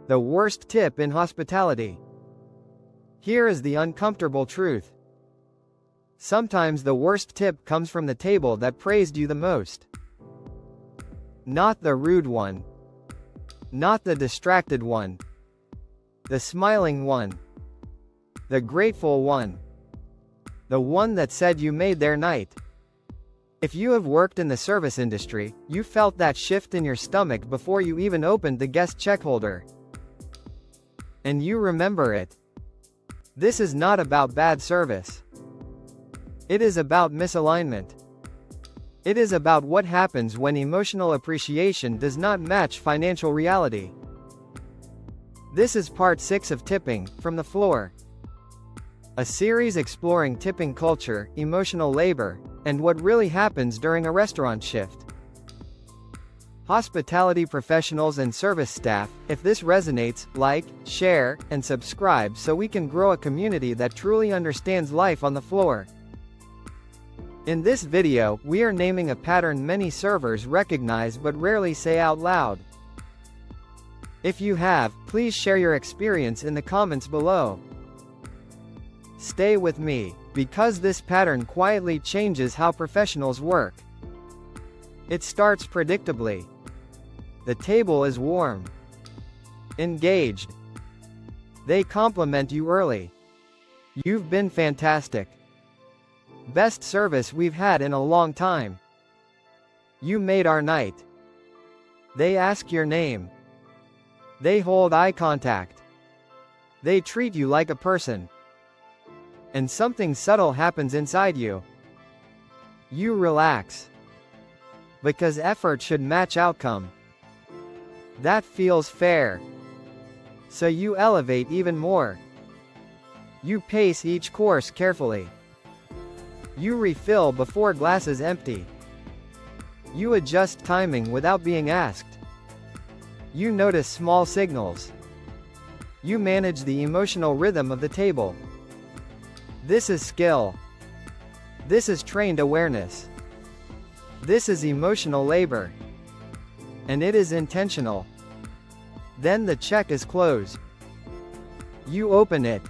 The worst tip in hospitality. Here is the uncomfortable truth. Sometimes the worst tip comes from the table that praised you the most. Not the rude one. Not the distracted one. The smiling one. The grateful one. The one that said you made their night. If you have worked in the service industry, you felt that shift in your stomach before you even opened the guest check holder. And you remember it. This is not about bad service. It is about misalignment. It is about what happens when emotional appreciation does not match financial reality. This is part 6 of Tipping, From the Floor. A series exploring tipping culture, emotional labor, and what really happens during a restaurant shift. Hospitality professionals and service staff, if this resonates, like, share, and subscribe so we can grow a community that truly understands life on the floor. In this video, we are naming a pattern many servers recognize but rarely say out loud. If you have, please share your experience in the comments below. Stay with me, because this pattern quietly changes how professionals work. It starts predictably. The table is warm. Engaged. They compliment you early. You've been fantastic. Best service we've had in a long time. You made our night. They ask your name. They hold eye contact. They treat you like a person. And something subtle happens inside you. You relax. Because effort should match outcome. That feels fair. So you elevate even more. You pace each course carefully. You refill before glasses empty. You adjust timing without being asked. You notice small signals. You manage the emotional rhythm of the table. This is skill. This is trained awareness. This is emotional labor. And it is intentional. Then the check is closed. You open it.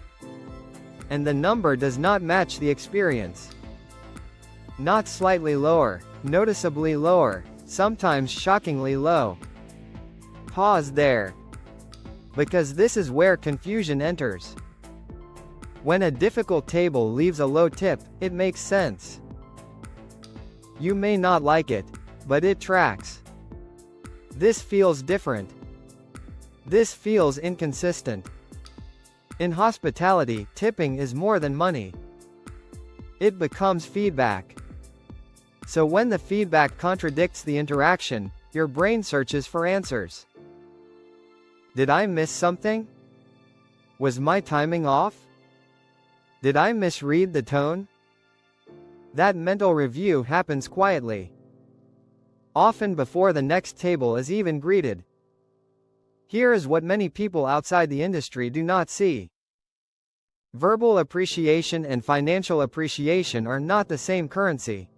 And the number does not match the experience. Not slightly lower, noticeably lower, sometimes shockingly low. Pause there. Because this is where confusion enters. When a difficult table leaves a low tip, it makes sense. You may not like it, but it tracks. This feels different. This feels inconsistent. In hospitality, tipping is more than money. It becomes feedback. So when the feedback contradicts the interaction, your brain searches for answers. Did I miss something? Was my timing off? Did I misread the tone? That mental review happens quietly. Often before the next table is even greeted. Here is what many people outside the industry do not see. Verbal appreciation and financial appreciation are not the same currency.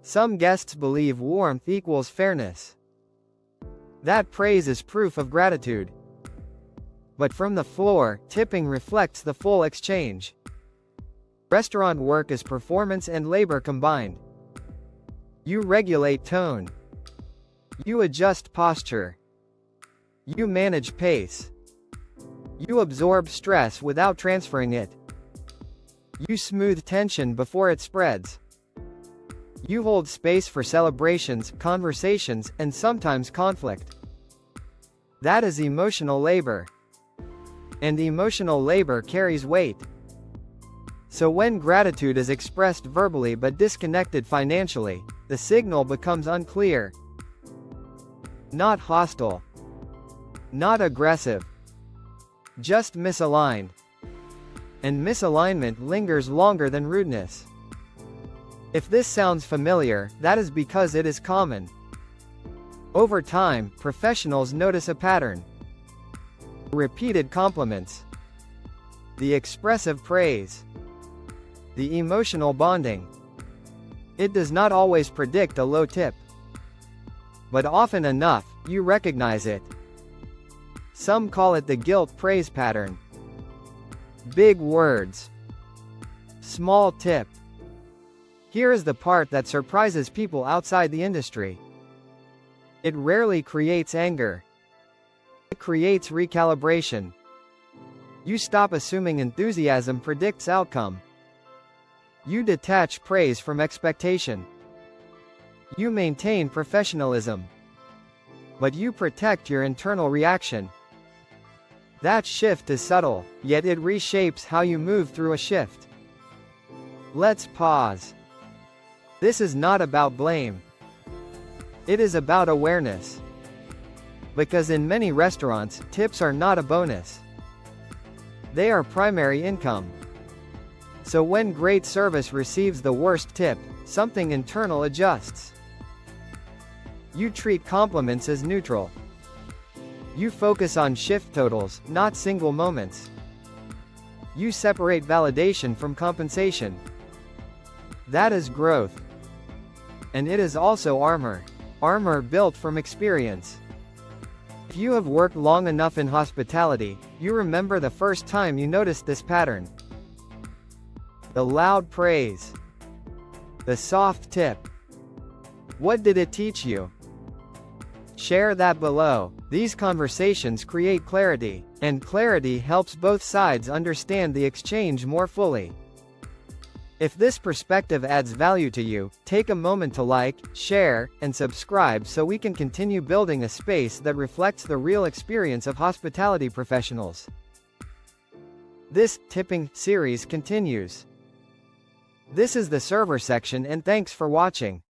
Some guests believe warmth equals fairness. That praise is proof of gratitude. But from the floor, tipping reflects the full exchange. Restaurant work is performance and labor combined. You regulate tone. You adjust posture. You manage pace. You absorb stress without transferring it. You smooth tension before it spreads. You hold space for celebrations, conversations, and sometimes conflict. That is emotional labor. And emotional labor carries weight. So when gratitude is expressed verbally but disconnected financially, the signal becomes unclear. Not hostile. Not aggressive. Just misaligned. And misalignment lingers longer than rudeness. If this sounds familiar, that is because it is common. Over time, professionals notice a pattern. Repeated compliments. The expressive praise. The emotional bonding. It does not always predict a low tip. But often enough, you recognize it. Some call it the guilt-praise pattern. Big words. Small tip. Here is the part that surprises people outside the industry. It rarely creates anger. It creates recalibration. You stop assuming enthusiasm predicts outcome. You detach praise from expectation. You maintain professionalism. But you protect your internal reaction. That shift is subtle, yet it reshapes how you move through a shift. Let's pause. This is not about blame. It is about awareness. Because in many restaurants, tips are not a bonus. They are primary income. So when great service receives the worst tip, something internal adjusts. You treat compliments as neutral. You focus on shift totals, not single moments. You separate validation from compensation. That is growth. And it is also armor. Armor built from experience. If you have worked long enough in hospitality, you remember the first time you noticed this pattern. The loud praise. The soft tip. What did it teach you? Share that below. These conversations create clarity, and clarity helps both sides understand the exchange more fully. If this perspective adds value to you, take a moment to like, share, and subscribe so we can continue building a space that reflects the real experience of hospitality professionals. This tipping series continues. This is the server section, and thanks for watching.